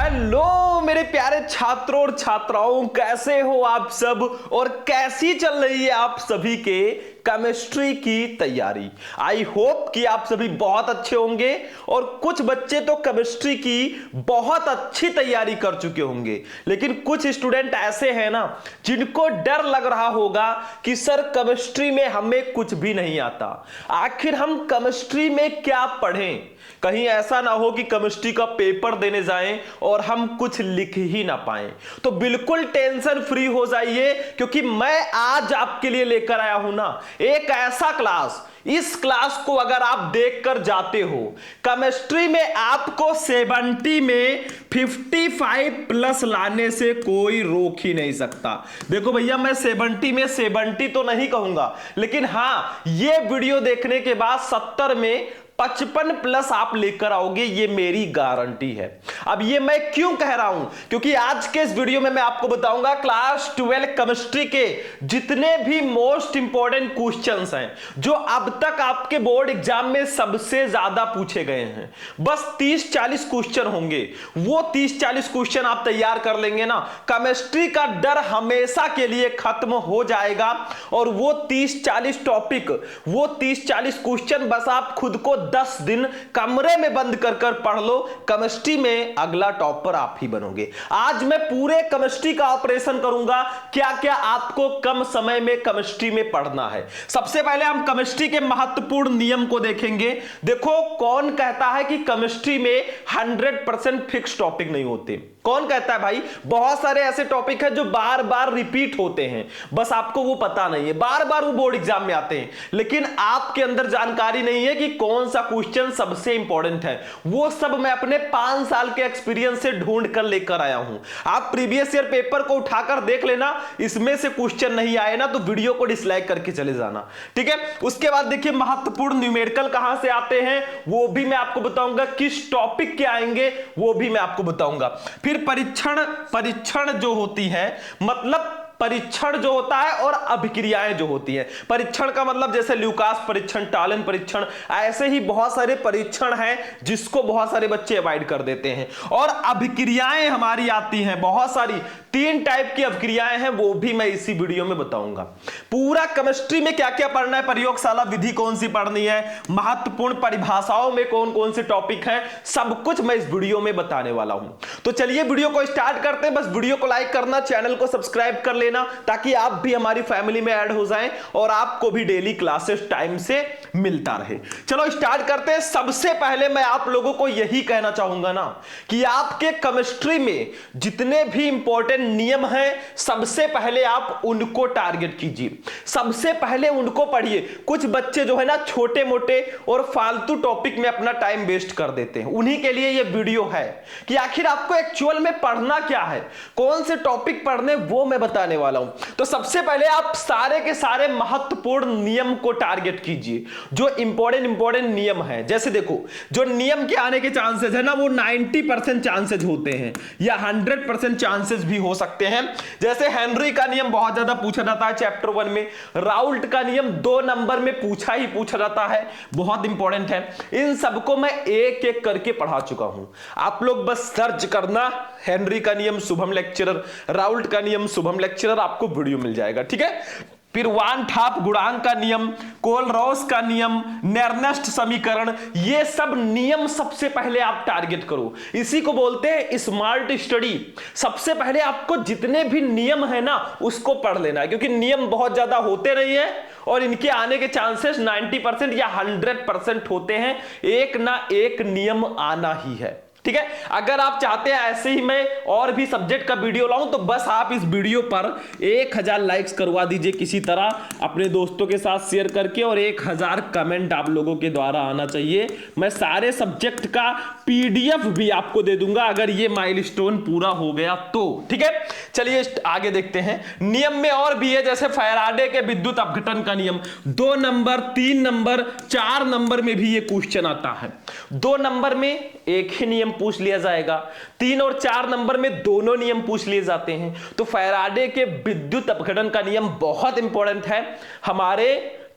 Hello मेरे प्यारे छात्रों और छात्राओं, कैसे हो आप सब और कैसी चल रही है आप सभी के केमिस्ट्री की तैयारी। आई होप कि आप सभी बहुत अच्छे होंगे और कुछ बच्चे तो केमिस्ट्री की बहुत अच्छी तैयारी कर चुके होंगे, लेकिन कुछ स्टूडेंट ऐसे हैं ना जिनको डर लग रहा होगा कि सर केमिस्ट्री में हमें कुछ भी नहीं आता, आखिर हम केमिस्ट्री में क्या पढ़ें। कहीं ऐसा ना हो कि केमिस्ट्री का पेपर देने जाएं और हम कुछ लिख ही ना पाएं। तो बिल्कुल टेंशन फ्री हो जाइए, क्योंकि मैं आज आपके लिए लेकर आया हूं ना एक ऐसा क्लास। इस क्लास को अगर आप देखकर जाते हो, केमिस्ट्री में आपको 70 में 55 प्लस लाने से कोई रोक ही नहीं सकता। देखो भैया, मैं 70 में 70 तो नहीं कहूंगा, लेकिन हां ये वीडियो देखने के बाद 70 में 55 प्लस आप लेकर आओगे, ये मेरी गारंटी है। अब ये मैं क्यों कह रहा हूं, क्योंकि आज के इस वीडियो में मैं आपको बताऊंगा क्लास 12 केमिस्ट्री के जितने भी मोस्ट इंपॉर्टेंट क्वेश्चंस हैं जो अब तक आपके बोर्ड एग्जाम में सबसे ज्यादा पूछे गए हैं। बस 30-40 क्वेश्चन होंगे, वो 30-40 क्वेश्चन आप तैयार कर लेंगे ना, केमिस्ट्री का डर हमेशा के लिए खत्म हो जाएगा। और वो 30-40 टॉपिक, वो 30-40 क्वेश्चन बस आप खुद को 10 दिन कमरे में बंद कर कर पढ़ लो, केमिस्ट्री में अगला टॉपर आप ही बनोगे। आज मैं पूरे केमिस्ट्री का ऑपरेशन करूंगा, क्या क्या आपको कम समय में केमिस्ट्री में पढ़ना है। सबसे पहले हम केमिस्ट्री के महत्वपूर्ण नियम को देखेंगे। देखो, कौन कहता है कि केमिस्ट्री में 100% फिक्स टॉपिक नहीं होते? कौन कहता है भाई? बहुत सारे ऐसे टॉपिक हैं जो बार बार रिपीट होते हैं, बस आपको वो पता नहीं है, बार बार वो बोर्ड एग्जाम में आते हैं, लेकिन आपके अंदर जानकारी नहीं है कि कौन सा क्वेश्चन सबसे इंपॉर्टेंट है। वो सब मैं अपने 5 साल के एक्सपीरियंस से ढूंढ कर लेकर आया हूं। आप प्रीवियस ईयर पेपर को उठाकर देख लेना, इसमें से क्वेश्चन नहीं आए ना तो वीडियो को डिसलाइक करके चले जाना, ठीक है। उसके बाद देखिए, महत्वपूर्ण न्यूमेरिकल कहां से आते हैं वो भी मैं आपको बताऊंगा, किस टॉपिक के आएंगे वो भी मैं आपको बताऊंगा। फिर परीक्षण जो होती है, मतलब परीक्षण जो होता है और अभिक्रियाएं जो होती हैं। परीक्षण का मतलब जैसे ल्यूकास परीक्षण, टालन परीक्षण, ऐसे ही बहुत सारे परीक्षण हैं जिसको बहुत सारे बच्चे अवॉइड कर देते हैं। और अभिक्रियाएं हमारी आती हैं बहुत सारी, 3 टाइप की अभिक्रियाएं हैं, वो भी मैं इसी वीडियो में बताऊंगा। पूरा केमिस्ट्री में क्या क्या पढ़ना है, प्रयोगशाला विधि कौन सी पढ़नी है, महत्वपूर्ण परिभाषाओं में कौन कौन से टॉपिक हैं, सब कुछ मैं इस वीडियो में बताने वाला हूं। तो चलिए वीडियो को स्टार्ट करते हैं। बस वीडियो को लाइक करना, चैनल को सब्सक्राइब कर लेना, ताकि आप भी हमारी फैमिली में ऐड हो जाएं और आपको भी डेली क्लासेस टाइम से मिलता रहे। चलो स्टार्ट करते हैं। सबसे पहले मैं आप लोगों को यही कहना चाहूंगा ना कि आपके केमिस्ट्री में जितने भी इंपॉर्टेंट नियम हैं, सबसे पहले आप उनको टारगेट कीजिए, सबसे पहले उनको पढ़िए। कुछ बच्चे जो है ना छोटे मोटे और फालतू टॉपिक में अपना टाइम वेस्ट कर देते हैं, उन्हीं के लिए ये वीडियो है कि आखिर आपको एक्चुअल में पढ़ना क्या है, कौन से टॉपिक पढ़ने वो मैं बताने वाला हूं। तो सबसे पहले आप सारे के सारे महत्वपूर्ण नियम को टारगेट कीजिए, जो इंपॉर्टेंट नियम है। जैसे देखो, जो नियम के आने के चांसेस है ना, वो 90% चांसेस होते हैं या 100% चांसेस भी हो सकते हैं। जैसे हेनरी का नियम बहुत ज्यादा पूछा जाता है चैप्टर 1 में, राउल्ट का नियम 2 नंबर में पूछा जाता है, बहुत इंपॉर्टेंट है। इन सबको मैं एक एक करके पढ़ा चुका हूं। आप लोग बस सर्च करना हेनरी का नियम शुभम लेक्चरर, राउल्ट का नियम शुभम लेक्चरर, आपको वीडियो मिल जाएगा, ठीक है। फिर वान ठाप गुणांक का नियम, कोलरॉस का नियम, नेर्नेस्ट समीकरण, ये सब नियम सबसे पहले आप टारगेट करो। इसी को बोलते हैं स्मार्ट स्टडी। सबसे पहले आपको जितने भी नियम है ना उसको पढ़ लेना है, क्योंकि नियम बहुत ज्यादा होते नहीं है और इनके आने के चांसेस 90% या 100% होते हैं। एक ना एक नियम आना ही है, ठीक है। अगर आप चाहते हैं ऐसे ही मैं और भी सब्जेक्ट का वीडियो लाऊं, तो बस आप इस वीडियो पर 1000 लाइक्स करवा दीजिए किसी तरह अपने दोस्तों के साथ शेयर करके, और 1000 कमेंट आप लोगों के द्वारा आना चाहिए। मैं सारे सब्जेक्ट का PDF भी आपको दे दूंगा अगर ये माइलस्टोन पूरा हो गया तो, ठीक है। चलिए आगे देखते हैं। नियम में और भी है, जैसे फैराडे के विद्युत अपघटन का नियम, 2 नंबर, 3 नंबर, 4 नंबर में भी ये क्वेश्चन आता है। 2 नंबर में एक ही नियम पूछ लिया जाएगा, 3 और 4 नंबर में दोनों नियम पूछ लिए जाते हैं। तो फैराडे के विद्युत अपघटन का नियम बहुत इंपॉर्टेंट है, हमारे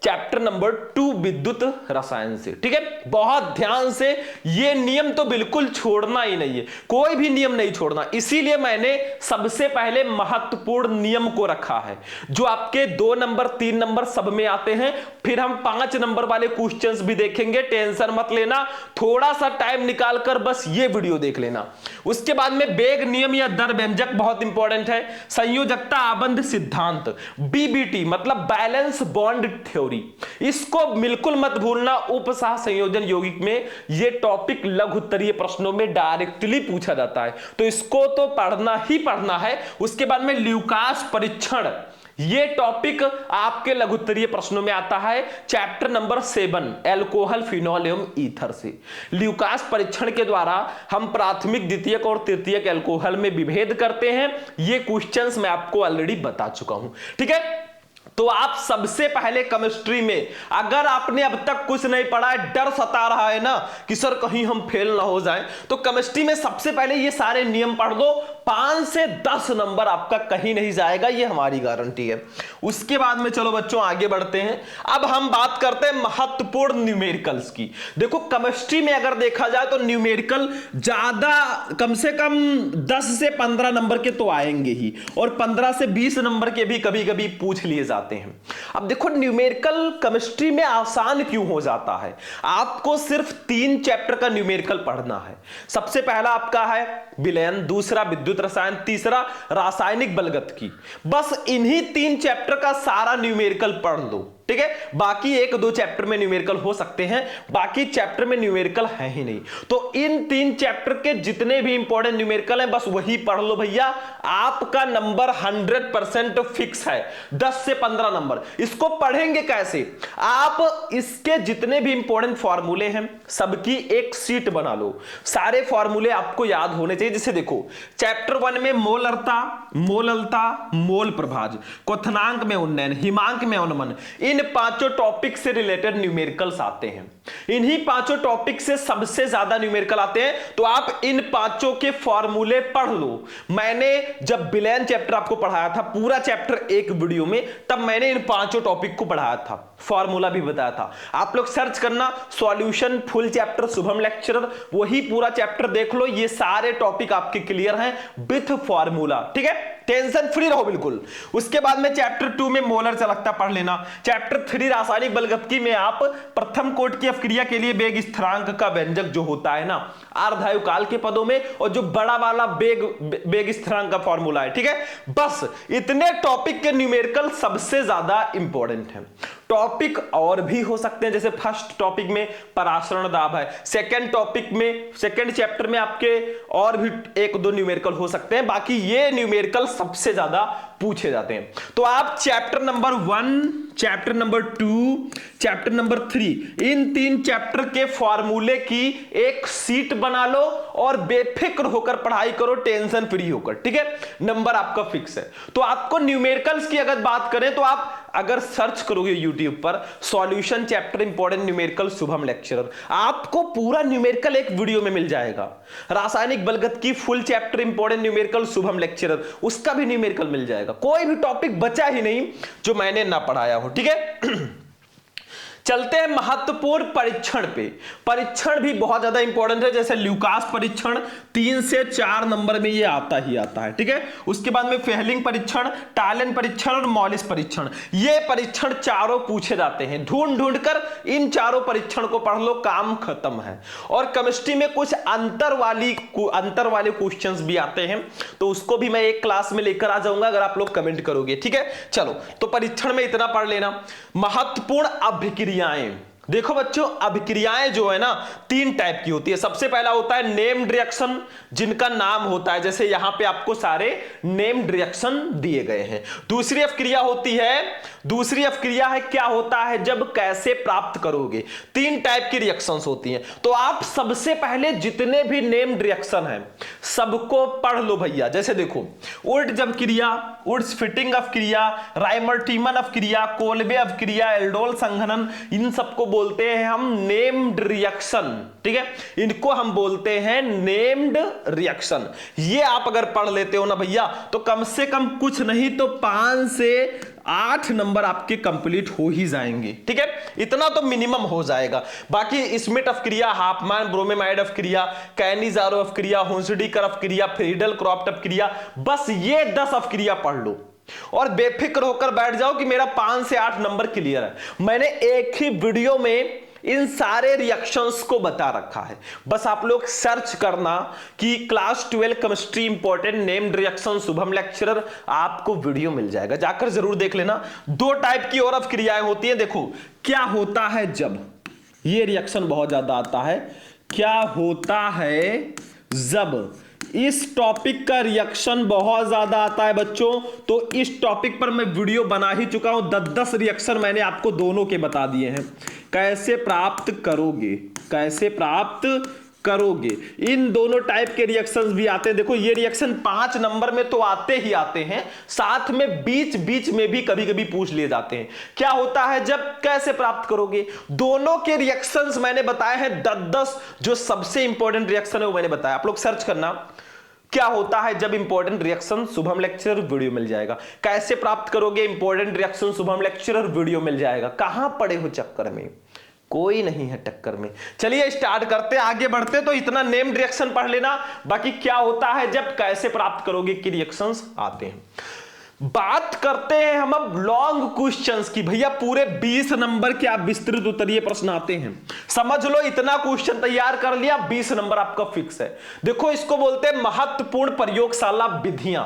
चैप्टर नंबर 2 विद्युत रसायन से। ठीक है, बहुत ध्यान से, ये नियम तो बिल्कुल छोड़ना ही नहीं है, कोई भी नियम नहीं छोड़ना, इसीलिए मैंने सबसे पहले महत्वपूर्ण नियम को रखा है जो आपके 2 नंबर 3 नंबर सब में आते हैं। फिर हम 5 नंबर वाले क्वेश्चंस भी देखेंगे, टेंशन मत लेना, थोड़ा सा टाइम निकालकर बस ये वीडियो देख लेना। उसके बाद में वेग नियम या दर व्यंजक बहुत इंपॉर्टेंट है, संयोजकता आबंध सिद्धांत बीबीटी मतलब बैलेंस बॉन्ड थ्योरी, इसको बिल्कुल मत भूलना। उपसह संयोजन यौगिक में ये टॉपिक लघु उत्तरीय प्रश्नों में डायरेक्टली पूछा जाता है, तो इसको तो पढ़ना ही पढ़ना है। उसके बाद में ल्यूकास परीक्षण, ये टॉपिक आपके लघु उत्तरीय प्रश्नों में आता है चैप्टर नंबर 7 एल्कोहल फिनॉल एवं ईथर से। ल्यूकास परीक्षण के द्वारा हम प्राथमिक द्वितीयक और तृतीयक एल्कोहल में विभेद करते हैं, ये क्वेश्चंस मैं आपको ऑलरेडी बता चुका हूं। ठीक है, तो आप सबसे पहले केमिस्ट्री में अगर आपने अब तक कुछ नहीं पढ़ा है, डर सता रहा है ना कि सर कहीं हम फेल ना हो जाएं, तो केमिस्ट्री में सबसे पहले ये सारे नियम पढ़ दो, 5 से 10 नंबर आपका कहीं नहीं जाएगा, ये हमारी गारंटी है। उसके बाद में चलो बच्चों आगे बढ़ते हैं। अब हम बात करते हैं महत्वपूर्ण न्यूमेरिकल्स की। देखो केमिस्ट्री में अगर देखा जाए तो न्यूमेरिकल ज्यादा, कम से कम 10 से 15 नंबर के तो आएंगे ही, और 15 से 20 नंबर के भी कभी कभी पूछ लिए जाते हैं। अब देखो न्यूमेरिकल केमिस्ट्री में आसान क्यों हो जाता है, आपको सिर्फ 3 चैप्टर का न्यूमेरिकल पढ़ना है। सबसे पहला आपका है विलयन, दूसरा विद्युत रसायन, तीसरा रासायनिक बलगतिकी। बस इन्हीं 3 चैप्टर का सारा न्यूमेरिकल पढ़ लो। ठीक है, बाकी 1-2 चैप्टर में न्यूमेरिकल हो सकते हैं, बाकी चैप्टर में न्यूमेरिकल है ही नहीं। तो इन 3 चैप्टर के जितने भी इंपॉर्टेंट न्यूमेरिकल हैं बस वही पढ़ लो भैया, आपका नंबर 100% फिक्स है, 10 से 15 नंबर। इसको पढ़ेंगे कैसे, आप इसके जितने भी इंपॉर्टेंट फॉर्मूले हैं सबकी एक शीट बना लो, सारे फॉर्मूले आपको याद होने चाहिए। जैसे देखो चैप्टर 1 में मोलरता, मोललता, मोल प्रभाज, क्वथनांक में उन्नयन, हिमांक में अवनमन, इन 5 टॉपिक से रिलेटेड न्यूमेरिकल्स आते हैं। इन्हीं 5 टॉपिक से सबसे ज्यादा न्यूमेरिकल आते हैं, तो आप इन 5 के फॉर्मूले पढ़ लो। मैंने जब विलयन चैप्टर आपको पढ़ाया था पूरा चैप्टर एक वीडियो में, तब मैंने इन 5 टॉपिक को पढ़ाया था, फॉर्मूला भी बताया था। आप लोग सर्च करना solution full chapter Shubham lecturer, वही पूरा चैप्टर देख लो, ये सारे टॉपिक आपके क्लियर हैं विथ फॉर्मूला। ठीक है, टेंशन फ्री रहो बिल्कुल। उसके बाद में चैप्टर 2 में मोलर चालकता पढ़ लेना। चैप्टर 3 रासायनिक बलगतिकी में आप प्रथम कोटि की अपक्रिया के लिए वेग स्थिरांक का व्यंजक जो होता है ना अर्धायुकाल के पदों में, और जो बड़ा वाला वेग स्थिरांक का फॉर्मूला है। ठीक है, बस इतने टॉपिक के न्यूमेरिकल सबसे ज्यादा इंपॉर्टेंट है। टॉपिक और भी हो सकते हैं, जैसे फर्स्ट टॉपिक में परासरण दाब है, सेकंड टॉपिक में सेकंड चैप्टर में आपके और भी 1-2 न्यूमेरिकल हो सकते हैं, बाकी ये न्यूमेरिकल सबसे ज्यादा पूछे जाते हैं। तो आप chapter number 1, chapter number 2, chapter number 3, इन 3 चैप्टर के फॉर्मूले की एक सीट बना लो और बेफिक्र होकर पढ़ाई करो, टेंशन फ्री होकर। ठीक है, नंबर आपका फिक्स है। तो आपको न्यूमेरिकल्स की अगर बात करें तो आप अगर सर्च करोगे यूट्यूब पर solution chapter important numerical Shubham lecturer, आपको पूरा न्यूमेरिकल एक वीडियो में मिल जाएगा। रासायनिक बलगतिकी full chapter important numerical Shubham lecturer, उसका भी न्यूमेरिकल मिल जाएगा। कोई भी टॉपिक बचा ही नहीं जो मैंने ना पढ़ाया हो। ठीक है, चलते हैं महत्वपूर्ण परीक्षण पे। परीक्षण भी बहुत ज्यादा इंपॉर्टेंट है, जैसे ल्यूकास परीक्षण 3 से 4 नंबर में ये आता ही आता है। ठीक है, उसके बाद में फेहलिंग परीक्षण, टालन परीक्षण और मॉलिस परीक्षण, ये परीक्षण चारों पूछे जाते हैं। ढूंढ ढूंढ कर इन चारों परीक्षण को पढ़ लो, काम खत्म है। और केमिस्ट्री में कुछ अंतर वाले क्वेश्चंस भी आते हैं, तो उसको भी मैं एक क्लास में लेकर आ जाऊंगा अगर आप लोग कमेंट करोगे। ठीक है, चलो तो परीक्षण में इतना पढ़ लेना। महत्वपूर्ण अभिक्रिया, देखो बच्चों अभिक्रियाएं जो है ना 3 टाइप की होती है। सबसे पहला होता है नेम्ड रिएक्शन, जिनका नाम होता है, जैसे यहां पे आपको सारे नेम्ड रिएक्शन दिए गए हैं। दूसरी अभिक्रिया है क्या होता है, जब कैसे प्राप्त करोगे। 3 टाइप की रिएक्शंस होती हैं, तो आप सबसे पहले जितने भी नेम्ड रिएक्शन हैं सबको पढ़ लो भैया। जैसे देखो उर्ट अभिक्रिया, उर्ट्स फिटिंग अभिक्रिया, राइमर्टिमन अभिक्रिया, कोल्बे अभिक्रिया, एल्डोल संघनन, इन सबको बोलते हैं हम नेम्ड रिएक्शन। ठीक है, इनको हम बोलते हैं नेम्ड रिएक्शन। ये आप अगर पढ़ लेते हो ना भैया, तो कम से कम कुछ नहीं तो 5 से 8 नंबर आपके कंप्लीट हो ही जाएंगे। ठीक है, इतना तो मिनिमम हो जाएगा। बाकी स्मिट अफक्रिया, हाफमैन ब्रोमेमाइड अफक्रिया, कैनिजारो अफक्रिया, होंसडीकर अफक्रिया, फ्रीडल क्रॉफ्ट अफक्रिया, बस ये 10 अफक्रिया पढ़ लो और बेफिक्र होकर बैठ जाओ कि मेरा 5 से 8 नंबर क्लियर है। मैंने एक ही वीडियो में इन सारे रिएक्शंस को बता रखा है, बस आप लोग सर्च करना कि class 12 chemistry important named reaction Shubham lecturer, आपको वीडियो मिल जाएगा, जाकर जरूर देख लेना। 2 टाइप की और अफक्रियाएं होती हैं। देखो क्या होता है जब, ये रिएक्शन बहुत ज्यादा आता है, क्या होता है जब इस टॉपिक का रिएक्शन बहुत ज्यादा आता है बच्चों, तो इस टॉपिक पर मैं वीडियो बना ही चुका हूं। 10-10 रिएक्शन मैंने आपको दोनों के बता दिए हैं। कैसे प्राप्त करोगे, कैसे प्राप्त करोगे, इन दोनों टाइप के रिएक्शंस भी आते हैं। देखो ये रिएक्शन 5 नंबर में तो आते ही आते हैं, साथ में बीच बीच में भी कभी कभी पूछ लिए जाते हैं। क्या होता है जब, कैसे प्राप्त करोगे, दोनों के रिएक्शंस मैंने बताए हैं 10-10, जो सबसे इंपॉर्टेंट रिएक्शन है वो मैंने बताया। आप लोग सर्च करना क्या होता है जब important reaction Shubham lecturer, video मिल जाएगा। कैसे प्राप्त करोगे important reaction Shubham lecturer, video मिल जाएगा। कहां पड़े हो चक्कर में, कोई नहीं है टक्कर में। चलिए स्टार्ट करते हैं, आगे बढ़ते। तो इतना नेम्ड रिएक्शन पढ़ लेना, बाकी क्या होता है जब, कैसे प्राप्त करोगे की रिएक्शंस आते हैं। बात करते हैं हम अब लॉन्ग क्वेश्चंस की। भैया पूरे 20 नंबर के आप विस्तृत उत्तरीय प्रश्न आते हैं, समझ लो इतना क्वेश्चन तैयार कर लिया, 20 नंबर आपका फिक्स है। देखो इसको बोलते हैं महत्वपूर्ण प्रयोगशाला विधियां।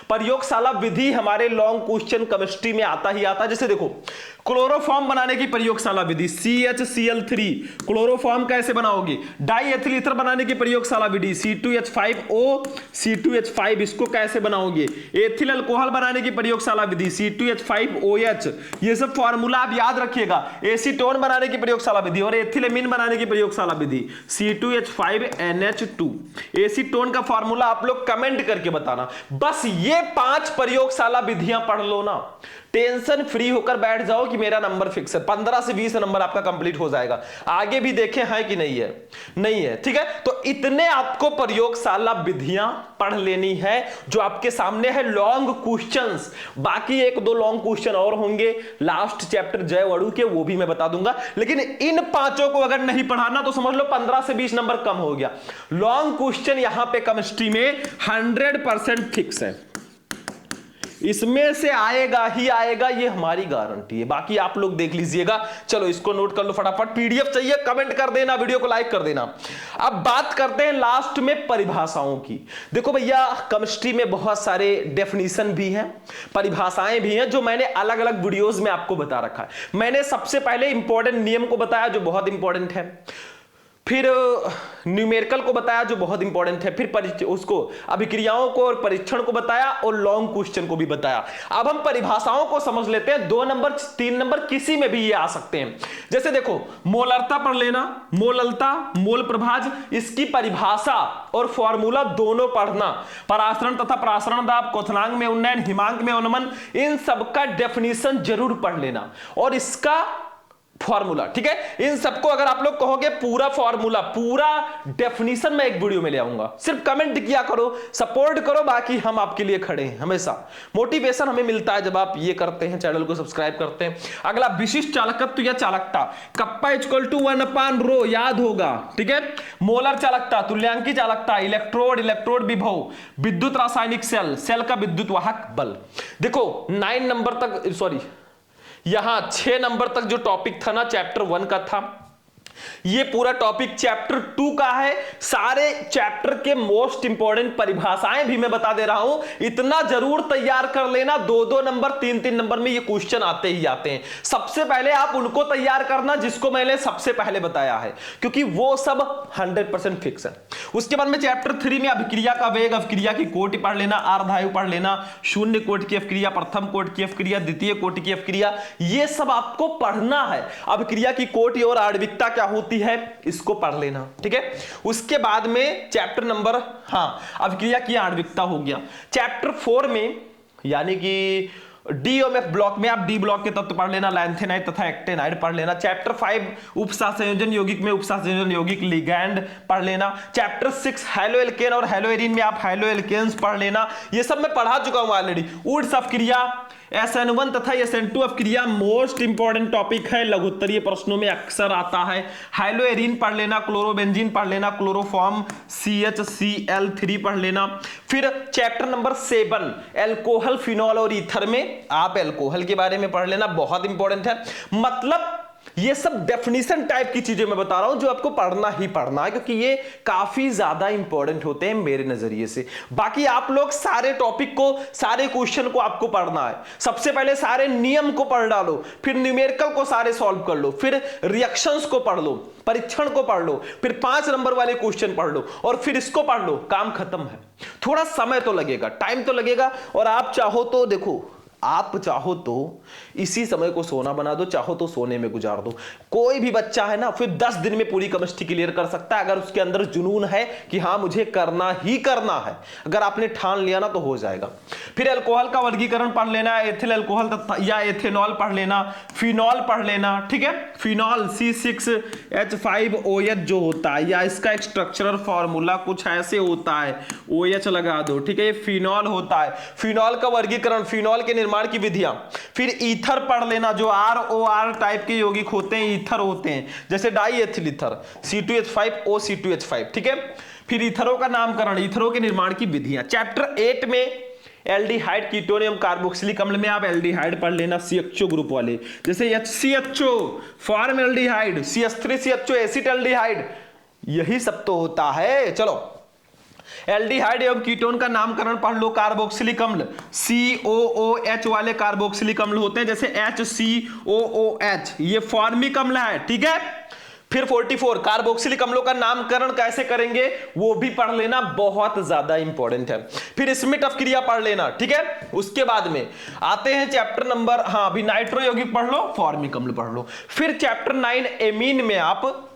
प्रयोगशाला विधि हमारे लॉन्ग क्वेश्चन केमिस्ट्री में आता ही आता है। जैसे देखो क्लोरोफॉर्म बनाने की प्रयोगशाला विधि, CHCl3 क्लोरोफॉर्म कैसे बनाओगे। डाई एथिल ईथर बनाने की प्रयोगशाला विधि, C2H5O C2H5 इसको कैसे बनाओगे। एथिल अल्कोहल बनाने की प्रयोगशाला विधि, C2H5OH, ये सब फॉर्मूला आप याद रखिएगा। एसीटोन बनाने की प्रयोगशाला विधि और एथिलेमिन बनाने की प्रयोगशाला विधि, C2H5NH2। एसीटोन का फॉर्मूला आप लोग कमेंट करके बताना। बस ये 5 प्रयोगशाला विधियां पढ़ लो ना, टेंशन फ्री होकर बैठ जाओ कि मेरा नंबर फिक्स है। 15 से 20 नंबर आपका कंप्लीट हो जाएगा। आगे भी देखें है कि नहीं है, नहीं है, ठीक है। तो इतने आपको प्रयोगशाला विधियां पढ़ लेनी है जो आपके सामने है लॉन्ग क्वेश्चंस। बाकी 1-2 लॉन्ग क्वेश्चन और होंगे लास्ट चैप्टर जय वड़ू के, वो भी मैं बता दूंगा। लेकिन इन 5 को अगर नहीं पढ़ाना तो समझ लो 15 से 20 नंबर कम हो गया। लॉन्ग क्वेश्चन यहां पे केमिस्ट्री में 100% फिक्स है, इसमें से आएगा ही आएगा, ये हमारी गारंटी है। बाकी आप लोग देख लीजिएगा। चलो इसको नोट कर लो फटाफट। पीडीएफ चाहिए कमेंट कर देना, वीडियो को लाइक कर देना। अब बात करते हैं लास्ट में परिभाषाओं की। देखो भैया केमिस्ट्री में बहुत सारे डेफिनेशन भी हैं, परिभाषाएं भी हैं, जो मैंने अलग अलग वीडियोस में आपको बता रखा है। मैंने सबसे पहले इंपॉर्टेंट नियम को बताया जो बहुत इंपॉर्टेंट है, फिर न्यूमेरिकल को बताया जो बहुत इंपॉर्टेंट है, फिर उसको अभिक्रियाओं को और परीक्षण को बताया और लॉन्ग क्वेश्चन को भी बताया। अब हम परिभाषाओं को समझ लेते हैं। 2 नंबर 3 नंबर किसी में भी ये आ सकते हैं। जैसे देखो मोलरता पढ़ लेना, मोललता, मोल प्रभाज, इसकी परिभाषा और फॉर्मूला दोनों पढ़ना। परासरण तथा परासरण दाब, क्वथनांक में उन्नयन, हिमांक में उन्नमन, इन सबका डेफिनेशन जरूर पढ़ लेना और इसका फॉर्मूला। ठीक है, इन सबको अगर आप लोग कहोगे पूरा फॉर्मूला, पूरा डेफिनेशन मैं एक वीडियो में ले आऊंगा। सिर्फ कमेंट किया करो, सपोर्ट करो, बाकी हम आपके लिए खड़े हैं। हमेशा मोटिवेशन हमें मिलता है जब आप ये करते हैं, चैनल को सब्सक्राइब करते हैं। अगला विशिष्ट चालकत्व या चालकता, कप्पा = 1/ρ याद होगा। ठीक है, मोलर चालकता, तुल्यांकी चालकता, इलेक्ट्रोड, इलेक्ट्रोड विभव, विद्युत रासायनिक सेल, सेल का विद्युत वाहक बल। देखो 9 नंबर तक, सॉरी यहां 6 नंबर तक जो टॉपिक था ना चैप्टर 1 का था, ये पूरा टॉपिक चैप्टर 2 का है। सारे चैप्टर के मोस्ट इंपॉर्टेंट परिभाषाएं भी मैं बता दे रहा हूं। इतना जरूर तैयार कर लेना, 2-2 नंबर 3-3 नंबर में ये क्वेश्चन आते ही आते हैं। सबसे पहले आप उनको तैयार करना जिसको मैंने सबसे पहले बताया है, क्योंकि वो सब 100% फिक्स है। उसके बाद में चैप्टर 3 में अभिक्रिया का वेग, अभिक्रिया की कोटि पढ़ लेना, अर्धायु पढ़ लेना, शून्य कोटि की अभिक्रिया, प्रथम कोटि की अभिक्रिया, द्वितीय कोटि की अभिक्रिया, ये सब आपको पढ़ना है। अभिक्रिया की कोटि और आणविकता क्या होती है इसको पढ़ लेना। ठीक है, उसके बाद में चैप्टर नंबर, अभिक्रिया की आणविकता हो गया। चैप्टर 4 में यानी कि DOMF ब्लॉक में आप डी ब्लॉक के तत्व पढ़ लेना, लैंथेनाइड तथा एक्टेनाइड पढ़ लेना। चैप्टर 5 उपसंयोजन यौगिक में उपसंयोजन यौगिक लिगैंड पढ़ लेना। चैप्टर 6 हैलोएल्केन और हैलोएरिन में आप हैलोएल्केन्स पढ़ लेना। ये सब मैं पढ़ा चुका हूं ऑलरेडी। वुड्स अभिक्रिया, SN1 तथा SN2 अपक्रिया मोस्ट इंपॉर्टेंट टॉपिक है, लघुत्तरीय प्रश्नों में अक्सर आता है। हाइलोएरिन पढ़ लेना, क्लोरोबेंजीन पढ़ लेना, क्लोरोफॉर्म CHCl3 पढ़ लेना। फिर चैप्टर नंबर 7 एल्कोहल, फिनॉल और ईथर में आप एल्कोहल के बारे में पढ़ लेना, बहुत इंपॉर्टेंट है। मतलब ये सब डेफिनेशन टाइप की चीजें मैं बता रहा हूं जो आपको पढ़ना ही पढ़ना है, क्योंकि ये काफी ज्यादा इंपॉर्टेंट होते हैं मेरे नजरिए से। बाकी आप लोग सारे टॉपिक को, सारे क्वेश्चन को आपको पढ़ना है। सबसे पहले सारे नियम को पढ़ डालो, फिर न्यूमेरिकल को सारे सॉल्व कर लो, फिर रिएक्शंस को पढ़ लो, परीक्षण को पढ़ लो, फिर 5 नंबर वाले क्वेश्चन पढ़ लो और फिर इसको पढ़ लो, काम खत्म है। थोड़ा समय तो लगेगा, टाइम तो लगेगा। और आप चाहो तो देखो, आप चाहो तो इसी समय को सोना बना दो, चाहो तो सोने में गुजार दो। कोई भी बच्चा है ना, फिर 10 दिन में पूरी केमिस्ट्री क्लियर कर सकता है, अगर उसके अंदर जुनून है कि हाँ मुझे करना ही करना है। अगर आपने ठान लिया ना तो हो जाएगा। फिर अल्कोहल का वर्गीकरण पढ़ लेना, एथिल अल्कोहल या एथेनॉल पढ़ लेना, फिनॉल पढ़ लेना, ठीक है। फिनॉल C6H5OH जो होता है, या इसका एक स्ट्रक्चरल फॉर्मूला कुछ ऐसे होता है, OH लगा दो, ठीक है। ये फिनॉल होता है, फिनॉल का वर्गीकरण, फिनॉल के निर्माण की विधियां। फिर ईथर पढ़ लेना, जो ROR टाइप के यौगिक होते हैं, ईथर होते हैं, जैसे die ethyl ether C2H5O C2H5, ठीक है। फिर ईथरों का नामकरण, ईथरों के निर्माण की विधियां। चैप्टर 8 में एल्डिहाइड, कीटोन एवं कार्बोक्सिलिक अम्ल में आप एल्डिहाइड पढ़ लेना, CHO ग्रुप वाले, जैसे HCHO form aldehyde, CH3CHO acetaldehyde, यही सब तो होता है। चलो, एल्डिहाइड एवं कीटोन का नामकरण पढ़ लो। कार्बोक्सिलिक अम्ल COOH वाले कार्बोक्सिलिक अम्ल होते हैं, जैसे HCOOH, ये फॉर्मिक अम्ल है, ठीक है। फिर 44 कार्बोक्सिलिक अम्लों का नामकरण कैसे करेंगे वो भी पढ़ लेना, बहुत ज्यादा इंपॉर्टेंट है। फिर स्मिट अपक्रिया पढ़ लेना, ठीक है। उसके बाद में आते हैं चैप्टर नंबर, हाँ अभी नाइट्रो यौगिक पढ़ लो, फॉर्मिक अम्ल पढ़ लो। फिर चैप्टर 9 एमीन में आप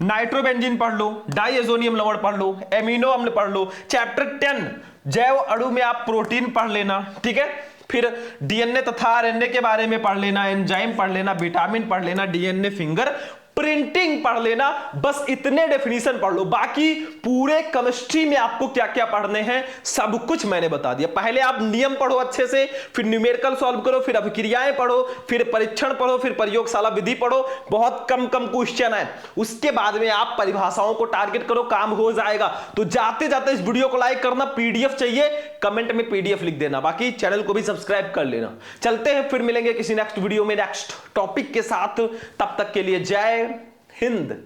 नाइट्रोबेंजीन पढ़ लो, डाइएजोनियम लवण पढ़ लो, एमिनो अम्ल पढ़ लो। चैप्टर 10 जैव अणु में आप प्रोटीन पढ़ लेना, ठीक है। फिर DNA तथा RNA के बारे में पढ़ लेना, एंजाइम पढ़ लेना, विटामिन पढ़ लेना, DNA फिंगर प्रिंटिंग पढ़ लेना। बस इतने डेफिनेशन पढ़ लो, बाकी पूरे केमिस्ट्री में आपको क्या क्या पढ़ने हैं सब कुछ मैंने बता दिया। पहले आप नियम पढ़ो अच्छे से, फिर न्यूमेरिकल सॉल्व करो, फिर अभिक्रियाएं पढ़ो, फिर परीक्षण पढ़ो, फिर प्रयोगशाला विधि पढ़ो। बहुत कम कम क्वेश्चन है, उसके बाद में आप परिभाषाओं को टारगेट करो, काम हो जाएगा। तो जाते जाते इस वीडियो को लाइक करना, PDF चाहिए कमेंट में PDF लिख देना, बाकी चैनल को भी सब्सक्राइब कर लेना। चलते हैं, फिर मिलेंगे किसी नेक्स्ट वीडियो में नेक्स्ट टॉपिक के साथ। तब तक के लिए जय हिंद।